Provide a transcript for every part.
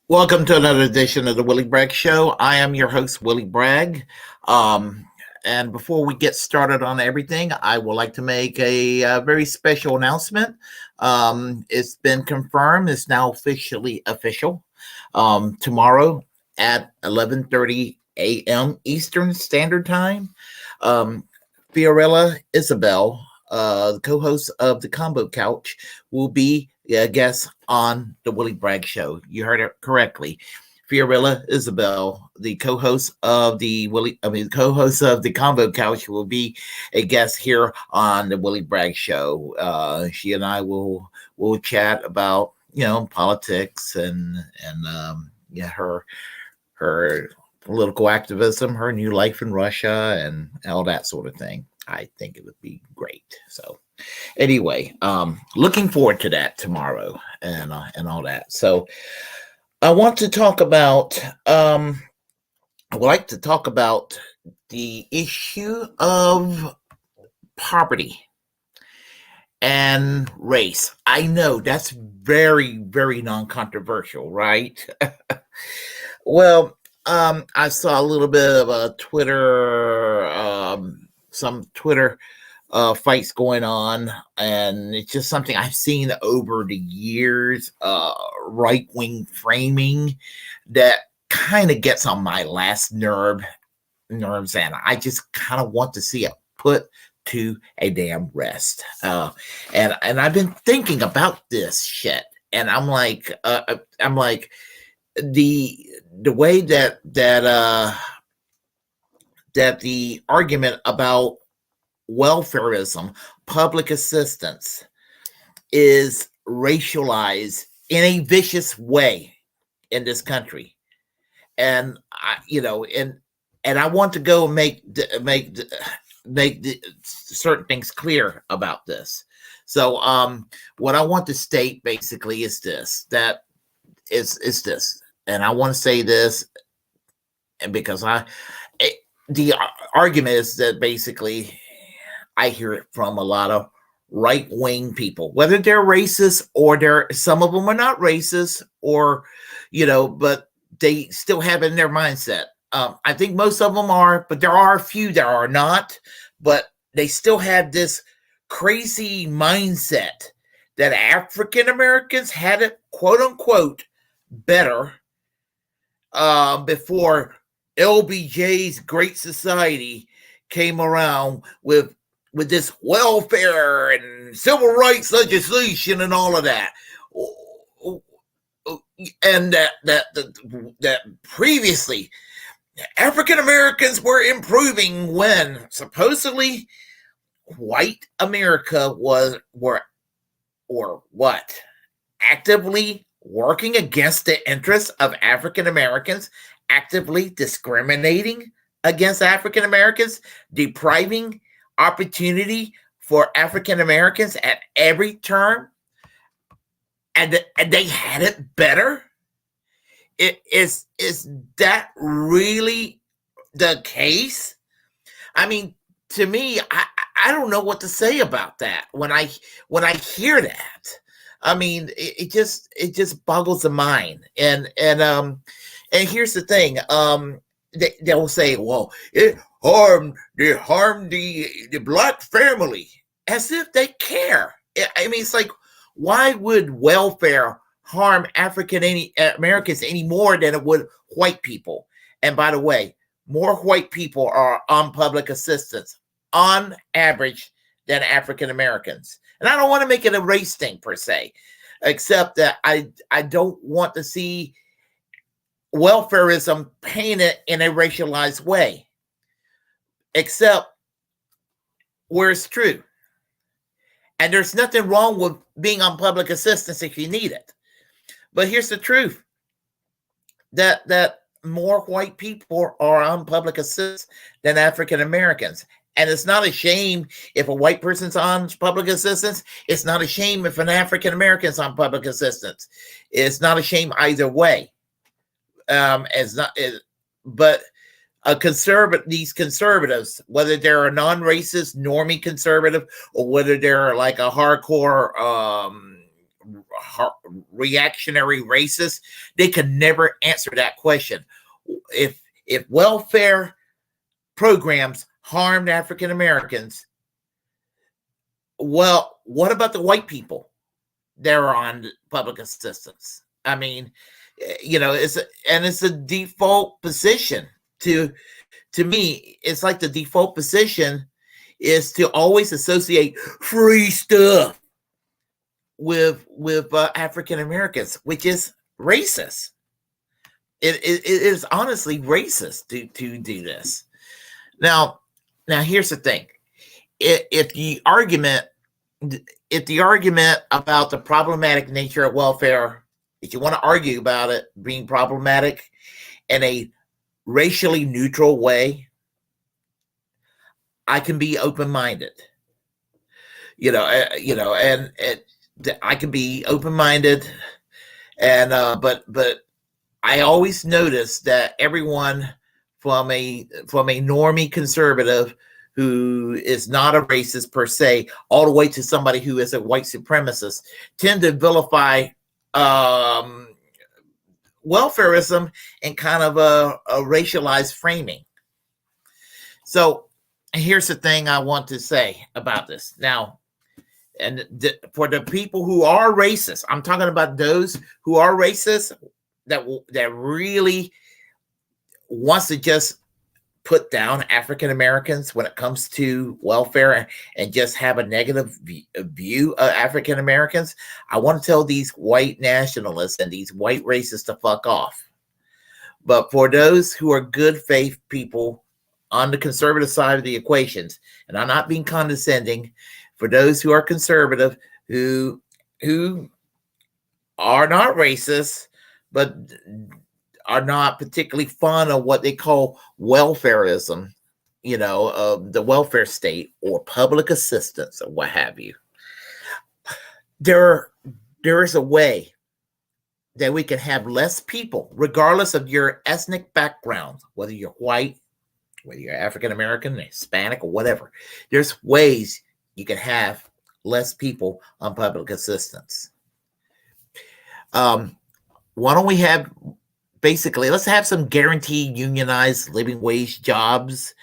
Welcome to another edition of the Willy Bragg Show. I am your host, Willy Bragg. And before we get started on everything, I would like to make a very special announcement. It's been confirmed. It's now officially official. Tomorrow at 11:30 a.m. Eastern Standard Time, Fiorella Isabel, the co-host of the Combo Couch, will be a guest on the Willy Bragg Show. You heard it correctly. Fiorella Isabel, the co-host of the co-host of the Combo Couch, will be a guest here on the Willy Bragg Show. She and I will chat about politics and her political activism, her new life in Russia, and all that sort of thing. I think it would be great. So anyway, looking forward to that tomorrow and all that. So I want to talk about I would like to talk about the issue of poverty and race. I know that's very, very non-controversial, right? Well, I saw a little bit of a some Twitter fights going on, and it's just something I've seen over the years, right-wing framing that kind of gets on my last nerves, and I just kind of want to see it put to a damn rest. And I've been thinking about this shit, and I'm like the way that the argument about welfarism, public assistance, is racialized in a vicious way in this country, and I want to go make certain things clear about this. So, what I want to state basically is this: and I want to say this, and because the argument is that basically I hear it from a lot of right-wing people, whether they're racist or some of them are not racist, or but they still have it in their mindset. I think most of them are, but there are a few that are not, but they still have this crazy mindset that African Americans had it, quote unquote, better before LBJ's Great Society came around with this welfare and civil rights legislation and all of that, and that previously African Americans were improving when supposedly white America were actively working against the interests of African Americans, actively discriminating against African Americans, depriving opportunity for African Americans at every turn, and they had it better. Is that really the case? I mean, to me, I don't know what to say about that when I hear that. I mean, it just boggles the mind. And here's the thing. They'll say, well, it harmed the black family, as if they care. I mean, it's like, why would welfare harm African Americans any more than it would white people? And by the way, more white people are on public assistance on average than African Americans. And I don't want to make it a race thing per se, except that I don't want to see welfarism painted in a racialized way, except where it's true. And there's nothing wrong with being on public assistance if you need it. But here's the truth, that more white people are on public assistance than African Americans. And it's not a shame if a white person's on public assistance. It's not a shame if an African American's on public assistance. It's not a shame either way. But these conservatives, whether they're a non-racist normie conservative or whether they're like a hardcore reactionary racists, they can never answer that question. If welfare programs harmed African Americans, well, what about the white people that are on public assistance? I mean, it's a default position. To me, it's like the default position is to always associate free stuff with African Americans, which is racist. It is honestly racist to do this. Now here's the thing: if the argument about the problematic nature of welfare, if you want to argue about it being problematic in a racially neutral way, I can be open-minded. And I can be open-minded, and but I always notice that everyone from a normie conservative who is not a racist per se, all the way to somebody who is a white supremacist, tend to vilify welfarism in kind of a racialized framing. So here's the thing I want to say about this. Now, for the people who are racist, I'm talking about those who are racist that really wants to just put down African Americans when it comes to welfare and just have a negative view of African Americans. I want to tell these white nationalists and these white racists to fuck off. But for those who are good faith people on the conservative side of the equations, and I'm not being condescending, for those who are conservative, who are not racist, but are not particularly fond of what they call welfarism, the welfare state or public assistance or what have you. There is a way that we can have less people, regardless of your ethnic background, whether you're white, whether you're African American, Hispanic, or whatever. There's ways you can have less people on public assistance. Why don't we have basically, let's have some guaranteed unionized living wage jobs,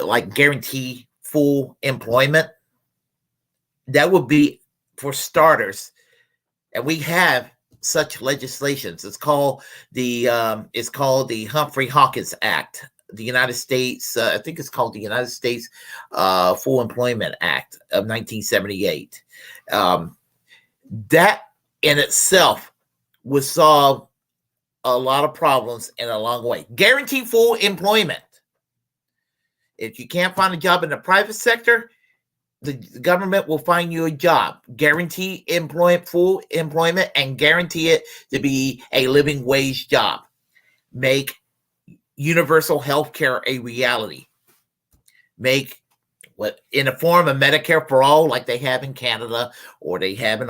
like guarantee full employment. That would be for starters. And we have such legislations. It's called the Humphrey Hawkins Act. The United States, I think it's called the United States Full Employment Act of 1978. That in itself would solve a lot of problems in a long way. Guarantee full employment. If you can't find a job in the private sector, the government will find you a job. Guarantee full employment, and guarantee it to be a living wage job. Make universal health care a reality. Make what in the form of Medicare for all, like they have in Canada, or they have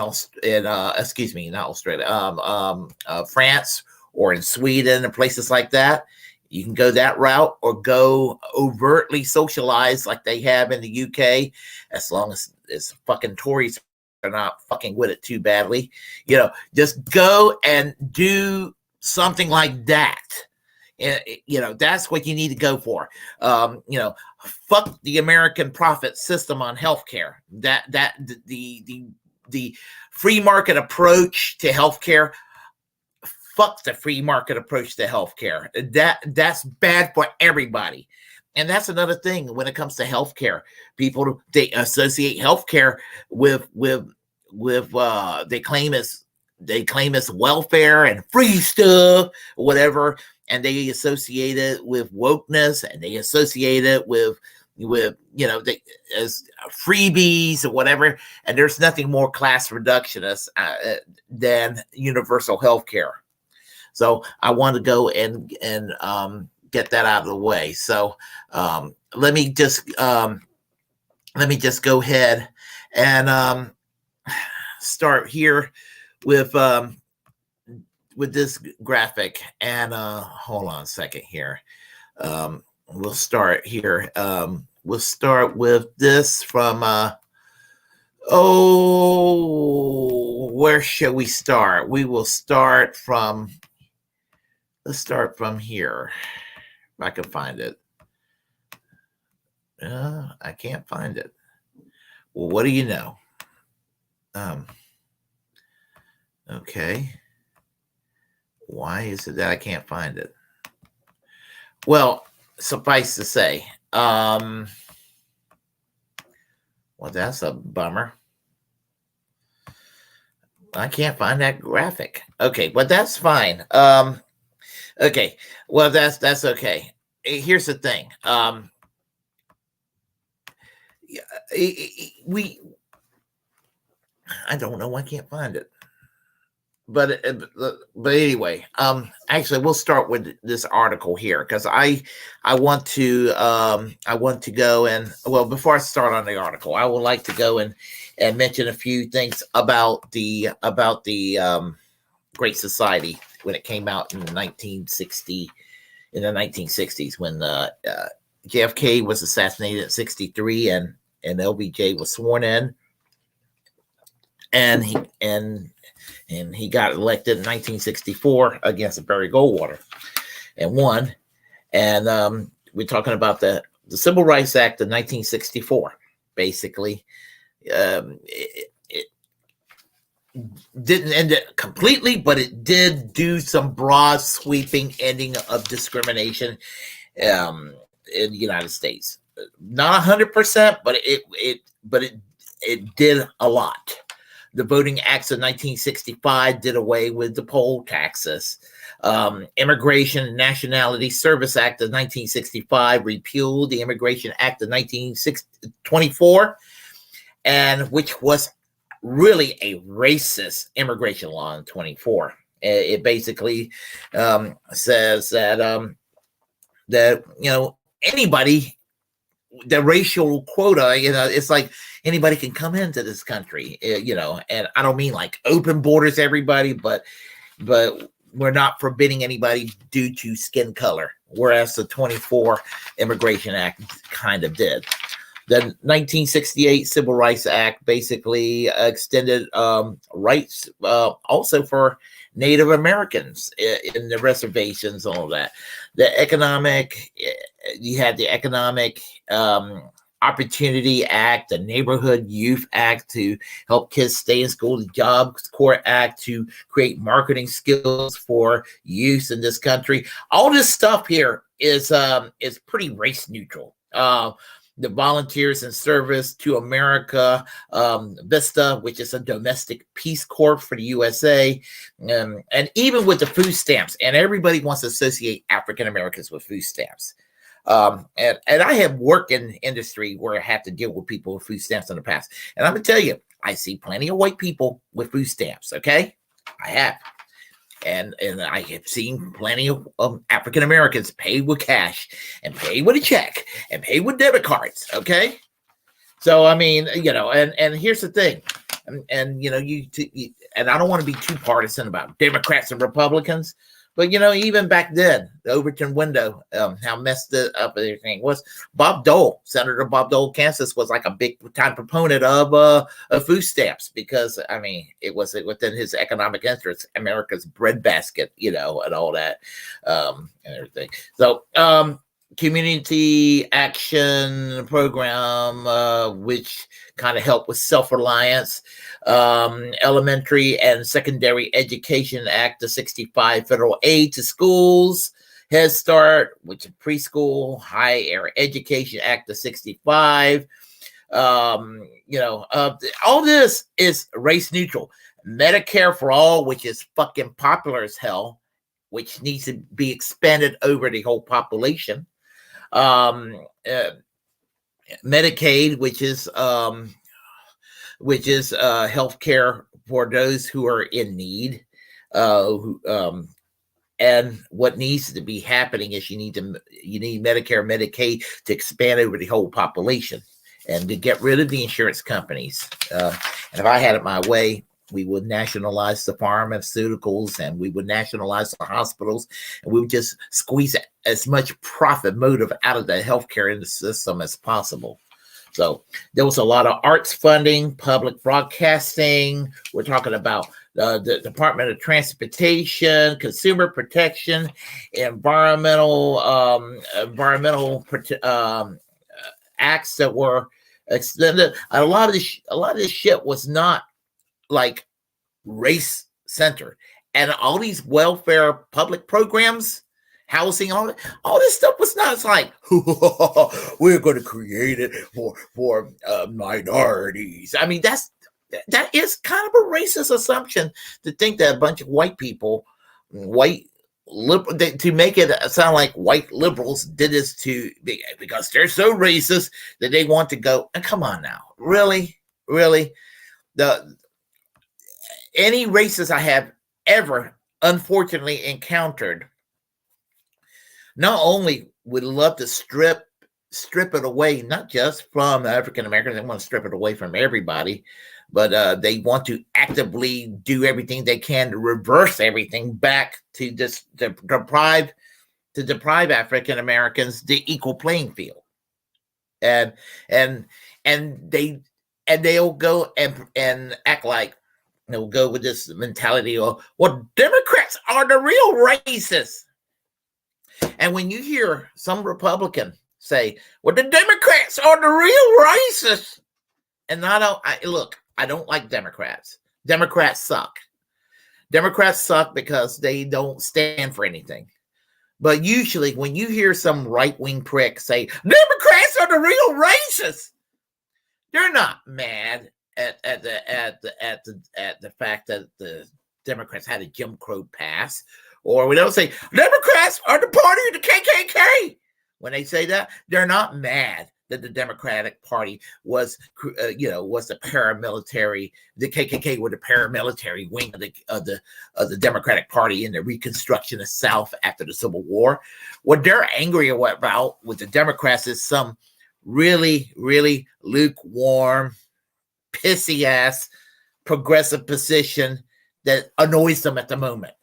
France, or in Sweden and places like that. You can go that route, or go overtly socialized like they have in the UK, as long as it's fucking Tories are not fucking with it too badly. Just go and do something like that. That's what you need to go for. Fuck the American profit system on healthcare. The free market approach to healthcare. Fuck the free market approach to healthcare. That's bad for everybody. And that's another thing when it comes to healthcare. People, they associate healthcare with they claim it's welfare and free stuff, whatever, and they associate it with wokeness, and they associate it with as freebies or whatever. And there's nothing more class reductionist than universal health care. So I want to go and get that out of the way. So let me just go ahead and start here with this graphic. And hold on a second here. We'll start here. We'll start with this from Oh, where shall we start? We will start from, let's start from here. If I can find it. I can't find it. Well, what do you know? Okay. Why is it that I can't find it? Well, suffice to say, well, that's a bummer. I can't find that graphic. Okay, but that's fine. Okay, well, that's okay. Here's the thing. We, I don't know. I can't find it. But anyway, actually, we'll start with this article here because I want to go and, well, before I start on the article, I would like to go and mention a few things about the Great Society when it came out in the 1960s when JFK was assassinated in 63 and LBJ was sworn in, and he got elected in 1964 against Barry Goldwater and won. And we're talking about the Civil Rights Act of 1964. Basically, it didn't end it completely, but it did do some broad, sweeping ending of discrimination in the United States. Not 100%, but it did a lot. The Voting Acts of 1965 did away with the poll taxes. Immigration and Nationality Service Act of 1965 repealed the Immigration Act of 1924, and which was really a racist immigration law in 24. It basically says that anybody, the racial quota, it's like anybody can come into this country, and I don't mean like open borders, everybody, but we're not forbidding anybody due to skin color, whereas the 24 Immigration Act kind of did. The 1968 Civil Rights Act basically extended rights also for Native Americans in the reservations, all of that. You had the Economic Opportunity Act, the Neighborhood Youth Act to help kids stay in school, the Jobs Corps Act to create marketing skills for youth in this country. All this stuff here is pretty race neutral. The Volunteers in Service to America, VISTA, which is a domestic Peace Corps for the USA, and even with the food stamps, and everybody wants to associate African Americans with food stamps. And I have worked in industry where I have to deal with people with food stamps in the past, and I'm gonna tell you, I see plenty of white people with food stamps. Okay, I have. And I have seen plenty of African Americans pay with cash and pay with a check and pay with debit cards. Okay, so I mean, and here's the thing, and I don't want to be too partisan about Democrats and Republicans, but even back then, the Overton window, how messed it up everything was. Senator Bob Dole, Kansas, was like a big time proponent of food stamps because it was within his economic interests, America's breadbasket, and all that, and everything. So, community action program, which kind of helped with self-reliance, elementary and secondary education act of 65, federal aid to schools, Head Start, which is preschool, higher education act of 65. All this is race neutral. Medicare for all, which is fucking popular as hell, which needs to be expanded over the whole population. Medicaid, which is health care for those who are in need. And what needs to be happening is you need Medicare, Medicaid to expand over the whole population and to get rid of the insurance companies. And if I had it my way, we would nationalize the pharmaceuticals and we would nationalize the hospitals, and we would just squeeze as much profit motive out of the healthcare in the system as possible. So there was a lot of arts funding, public broadcasting. We're talking about the Department of Transportation, Consumer Protection, environmental acts that were extended. A lot of this shit was not like race centered, and all these welfare public programs, housing, all this stuff was not. It's like we're going to create it for minorities. I mean, that is kind of a racist assumption to think that a bunch of white people, to make it sound like white liberals did this because they're so racist that they want to go. And come on now, really, any racist I have ever unfortunately encountered not only would love to strip it away, not just from African Americans, they want to strip it away from everybody, but they want to actively do everything they can to reverse everything back to just deprive African Americans the equal playing field, and they'll go and act like they'll go with this mentality of, well, Democrats are the real racists. And when you hear some Republican say, well, the Democrats are the real racists, and I don't like Democrats. Democrats suck. Democrats suck because they don't stand for anything. But usually when you hear some right-wing prick say, Democrats are the real racists, they're not mad at the fact that the Democrats had a Jim Crow pass, or when they'll say Democrats are the party of the KKK. When they say that, they're not mad that the Democratic Party was the paramilitary. The KKK were the paramilitary wing of the Democratic Party in the Reconstruction of the South after the Civil War. What they're angry about with the Democrats is some really, really lukewarm, pissy ass progressive position that annoys them at the moment.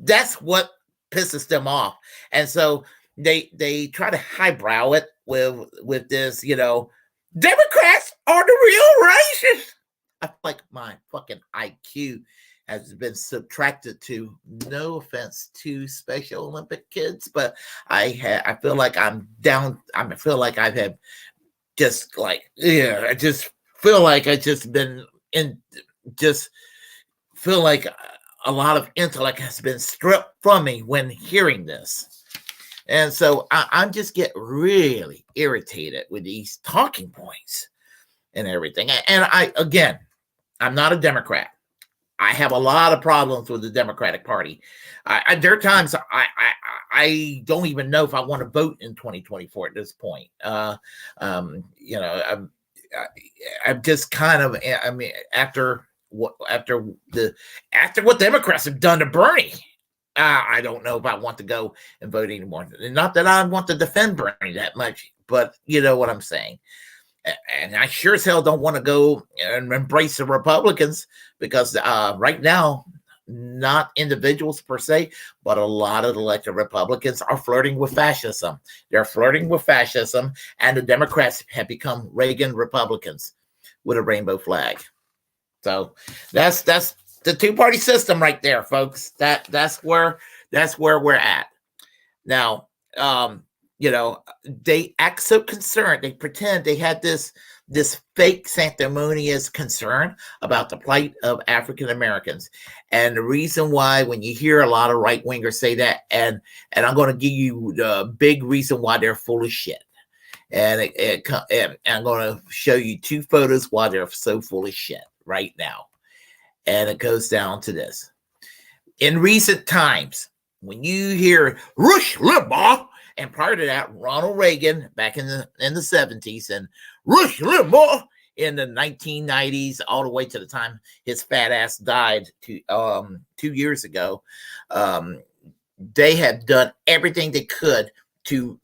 That's what pisses them off. And so they try to highbrow it with this, Democrats are the real racists. I feel like my fucking IQ has been subtracted to, no offense to Special Olympic kids, but I feel like I'm down. I feel like I have just like, I just feel like I just been feel like a lot of intellect has been stripped from me when hearing this. And so I'm just get really irritated with these talking points and everything. And I'm not a Democrat. I have a lot of problems with the Democratic Party. There are times I don't even know if I want to vote in 2024 at this point. I'm just kind of, after what Democrats have done to Bernie, I don't know if I want to go and vote anymore. Not that I want to defend Bernie that much, but you know what I'm saying. And I sure as hell don't want to go and embrace the Republicans because right now, not individuals per se, but a lot of elected Republicans are flirting with fascism. They're flirting with fascism, and the Democrats have become Reagan Republicans with a rainbow flag. So that's the two-party system right there, folks. That's where we're at. Now, they act so concerned. They pretend they had this fake sanctimonious concern about the plight of African Americans. And the reason why, when you hear a lot of right-wingers say that, and I'm going to give you the big reason why they're full of shit. And I'm going to show you two photos why they're so full of shit right now. And it goes down to this. In recent times, when you hear Rush Limbaugh, and prior to that, Ronald Reagan back in the 70s, and Rush Limbaugh in the 1990s, all the way to the time his fat ass died 2 years ago, they have done everything they could to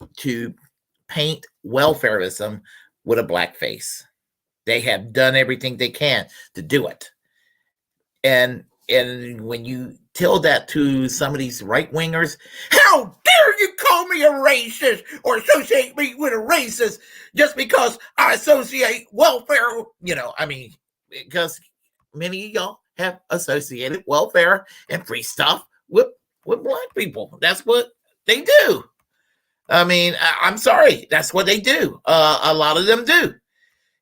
paint welfarism with a black face. They have done everything they can to do it. And when you tell that to some of these right-wingers, how dare you call me a racist or associate me with a racist just because I associate welfare. Because many of y'all have associated welfare and free stuff with black people. That's what they do. I'm sorry, that's what they do. A lot of them do,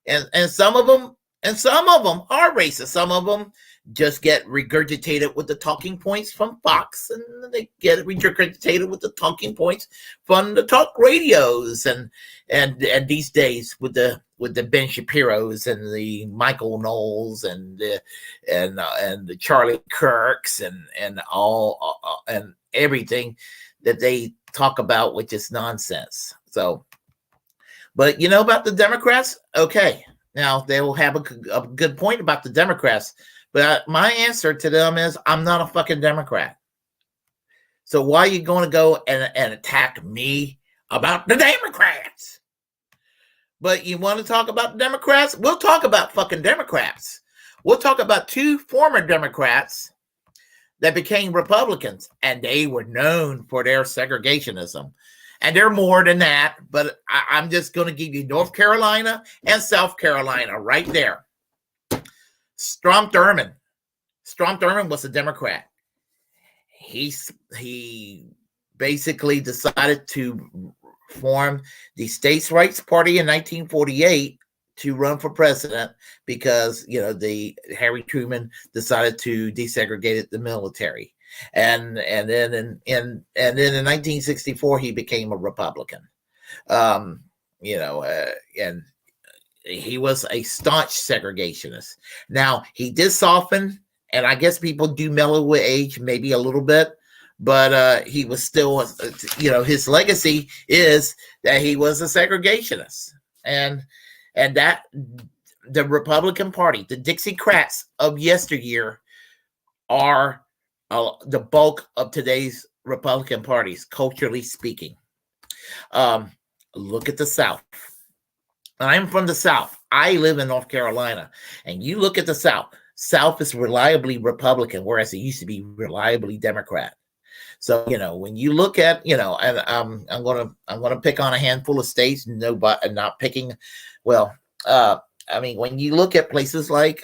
and some of them are racist. Some of them just get regurgitated with the talking points from Fox, and they get regurgitated with the talking points from the talk radios, and these days with the Ben Shapiro's and the Michael Knowles and the Charlie Kirks and all and everything that they talk about, which is nonsense. So, but you know about the Democrats? Okay, now they will have a good point about the Democrats. But my answer to them is, I'm not a fucking Democrat. So why are you going to go and attack me about the Democrats? But you want to talk about the Democrats? We'll talk about fucking Democrats. We'll talk about two former Democrats that became Republicans, and they were known for their segregationism. And they're more than that, but I'm just going to give you North Carolina and South Carolina right there. Strom Thurmond. Strom Thurmond was a Democrat. He basically decided to form the States' Rights Party in 1948 to run for president because the Harry Truman decided to desegregate the military, and then in 1964 he became a Republican. And he was a staunch segregationist. Now, he did soften, and I guess people do mellow with age, maybe a little bit, but he was still, his legacy is that he was a segregationist. And that the Republican Party, the Dixiecrats of yesteryear, are the bulk of today's Republican parties, culturally speaking. Look at the South. I'm from the South. I live in North Carolina. And you look at the South. South is reliably Republican, whereas it used to be reliably Democrat. So, when you look at, and I'm gonna pick on a handful of states, not picking, when you look at places like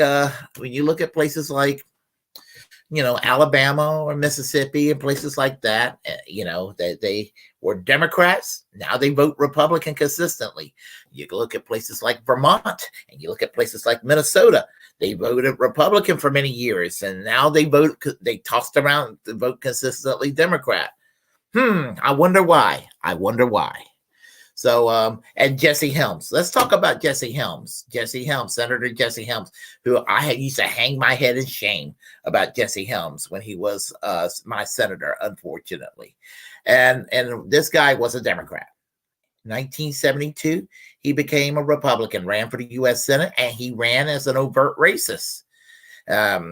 Alabama or Mississippi and places like that, they were Democrats. Now they vote Republican consistently. You look at places like Vermont and you look at places like Minnesota. They voted Republican for many years, and now they tossed around to vote consistently Democrat. I wonder why. So, and Jesse Helms. Let's talk about Jesse Helms. Senator Jesse Helms, who I used to hang my head in shame about Jesse Helms when he was my senator, unfortunately. And this guy was a Democrat. 1972, he became a Republican, ran for the U.S. Senate, and he ran as an overt racist. Let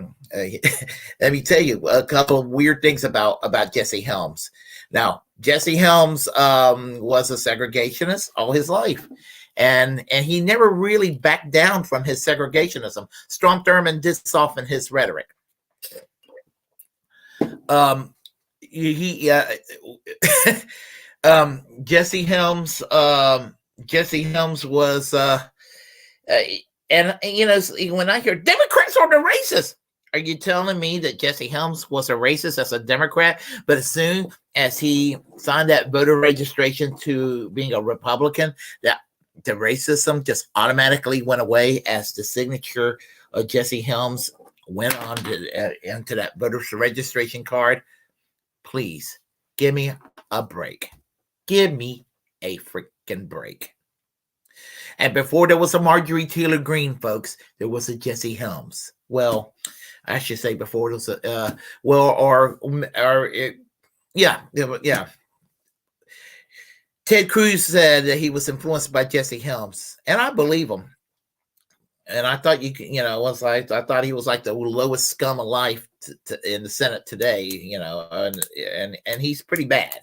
me tell you a couple of weird things about Jesse Helms. Now, Jesse Helms was a segregationist all his life, and he never really backed down from his segregationism. Strom Thurmond did soften his rhetoric. Jesse Helms was when I hear Democrats are the racists, are you telling me that Jesse Helms was a racist as a Democrat, but as soon as he signed that voter registration to being a Republican, that the racism just automatically went away as the signature of Jesse Helms went on into that voter registration card? Please give me a break. Give me a freaking break. And before there was a Marjorie Taylor Greene, folks, there was a Jesse Helms. Well, I should say before there was yeah. Ted Cruz said that he was influenced by Jesse Helms, and I believe him. And I thought I thought he was like the lowest scum of life in the Senate today, and he's pretty bad.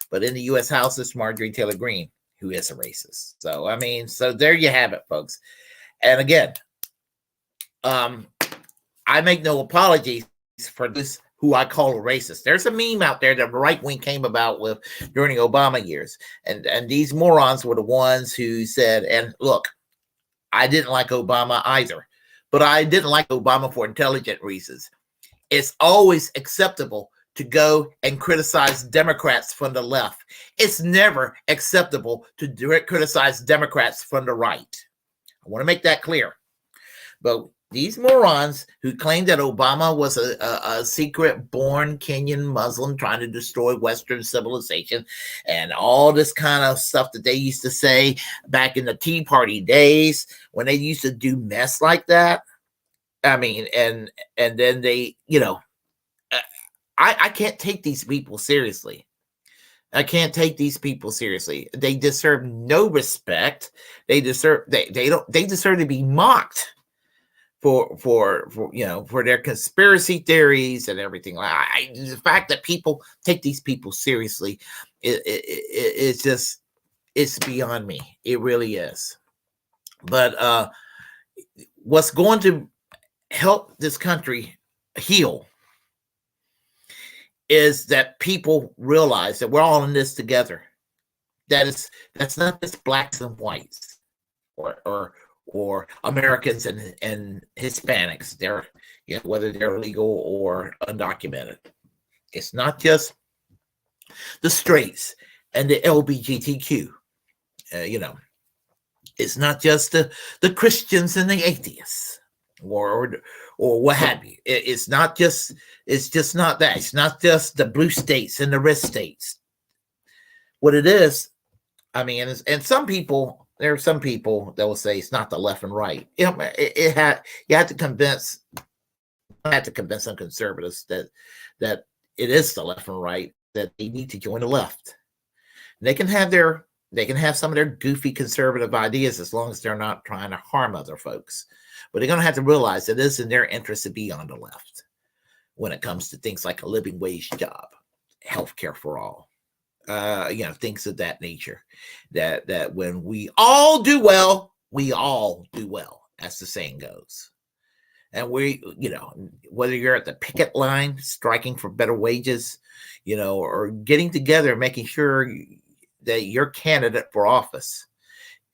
But in the U.S. House, it's Marjorie Taylor Greene, who is a racist. So, so there you have it, folks. And again, I make no apologies for those who I call a racist. There's a meme out there that the right wing came about with during the Obama years. And these morons were the ones who said, and look, I didn't like Obama either, but I didn't like Obama for intelligent reasons. It's always acceptable to go and criticize Democrats from the left. It's never acceptable to criticize Democrats from the right. I want to make that clear. But these morons who claim that Obama was a secret born Kenyan Muslim trying to destroy Western civilization and all this kind of stuff that they used to say back in the Tea Party days when they used to do mess like that. I mean, and then they, I can't take these people seriously. I can't take these people seriously. They deserve no respect. They deserve to be mocked for their conspiracy theories and everything. The fact that people take these people seriously, it's beyond me. It really is. But what's going to help this country heal is that people realize that we're all in this together. That's not just blacks and whites or Americans and Hispanics. They're whether they're legal or undocumented. It's not just the straights and the LGBTQ. It's not just the Christians and the atheists or what have you. It's just not that. It's not just the blue states and the red states. What it is, I mean, and some people. There are some people that will say it's not the left and right. You have to convince some conservatives that it is the left and right, that they need to join the left. They can have some of their goofy conservative ideas as long as they're not trying to harm other folks. But they're going to have to realize that it is in their interest to be on the left when it comes to things like a living wage job, healthcare for all. Things of that nature, that when we all do well, we all do well, as the saying goes. And whether you're at the picket line, striking for better wages, or getting together, making sure that your candidate for office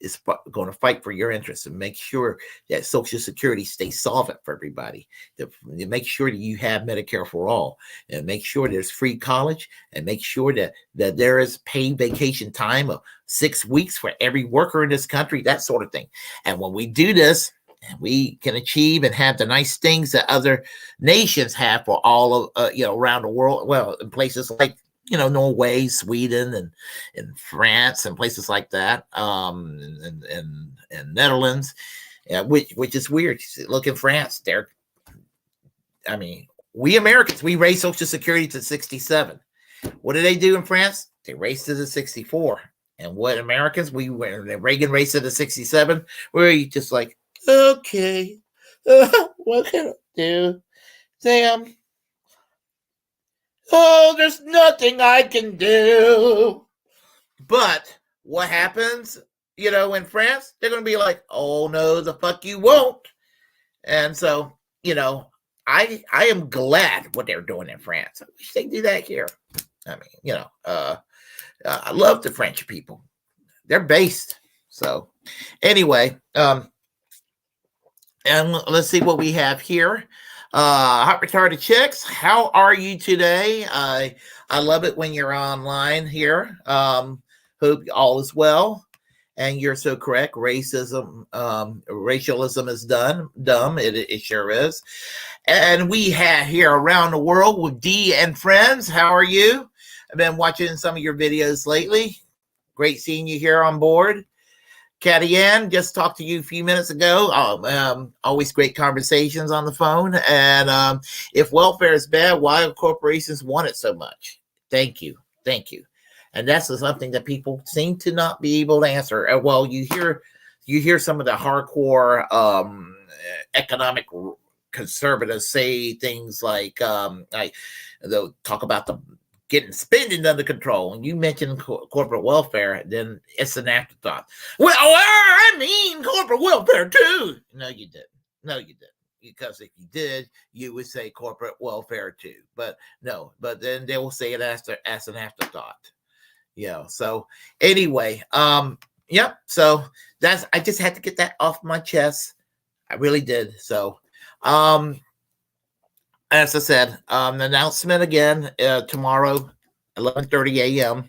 is going to fight for your interests and make sure that Social Security stays solvent for everybody, to make sure that you have Medicare for all, and make sure there's free college, and make sure that there is paid vacation time of 6 weeks for every worker in this country, that sort of thing. And when we do this, and we can achieve and have the nice things that other nations have for all of, around the world, well, in places like Norway, Sweden, and France, and places like that, and Netherlands, which is weird. Look in France, we Americans, we raised Social Security to 67. What did they do in France? They raised it to 64. And what Americans, when Reagan raised it to 67, we're just like, okay, what can I do? Sam. Oh, there's nothing I can do. But what happens, in France? They're going to be like, oh, no, the fuck you won't. And so, I am glad what they're doing in France. I wish they do that here. I mean, I love the French people. They're based. So anyway, and let's see what we have here. Hot Retarded Chicks, how are you today? I love it when you're online here. Hope all is well. And you're so correct. Racialism is dumb. It sure is. And we have here around the world with D and friends. How are you? I've been watching some of your videos lately. Great seeing you here on board. Catty Ann, just talked to you a few minutes ago. Always great conversations on the phone. And if welfare is bad, why do corporations want it so much? Thank you. And that's something that people seem to not be able to answer. Well, you hear some of the hardcore economic conservatives say things like they'll talk about the getting spending under control. And you mentioned corporate welfare, then it's an afterthought. Well, I mean corporate welfare too. No, you didn't. because if you did, you would say corporate welfare too. But no, but then they will say it as an afterthought. So anyway, yep. So I just had to get that off my chest. I really did. So as I said, the announcement again tomorrow, 11:30 a.m.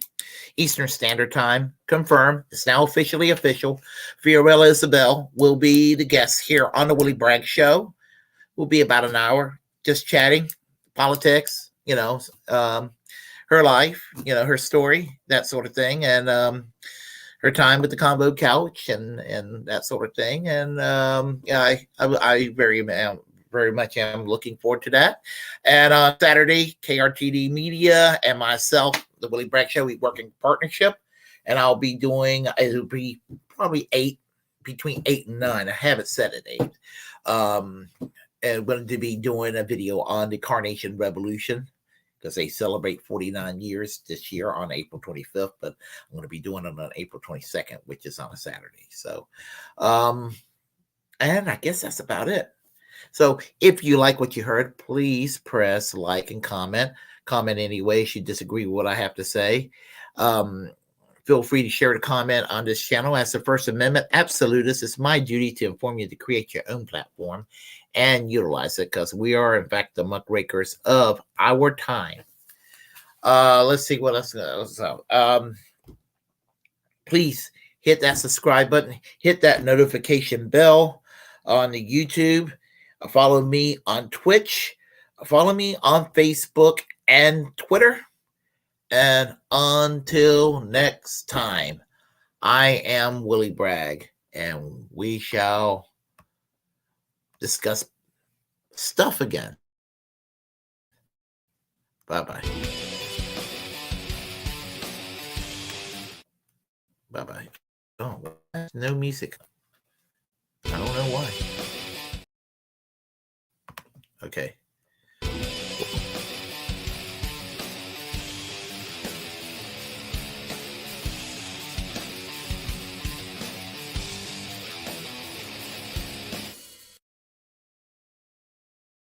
Eastern Standard Time. Confirmed. It's now officially official. Fiorella Isabel will be the guest here on the Willy Bragg Show. Will be about an hour, just chatting politics. Her life, her story, that sort of thing, and her time with the combo couch and that sort of thing. And I very much am looking forward to that. And on Saturday, KRTD Media and myself, the Willy Bragg Show, we work in partnership, and I'll be doing, it'll be probably between 8 and 9. I haven't set it 8. And I'm going to be doing a video on the Carnation Revolution, because they celebrate 49 years this year on April 25th, but I'm going to be doing it on April 22nd, which is on a Saturday. So, and I guess that's about it. So if you like what you heard, please press like and comment. Comment any ways you disagree with what I have to say. Feel free to share the comment on this channel. As the First Amendment absolutist, it's my duty to inform you to create your own platform and utilize it, because we are, in fact, the muckrakers of our time. Let's see what else. Please hit that subscribe button. Hit that notification bell on the YouTube. Follow me on Twitch. Follow me on Facebook and Twitter. And until next time, I am Willy Bragg, and we shall discuss stuff again. Bye-bye. Bye-bye. Oh, no music. I don't know why. Okay.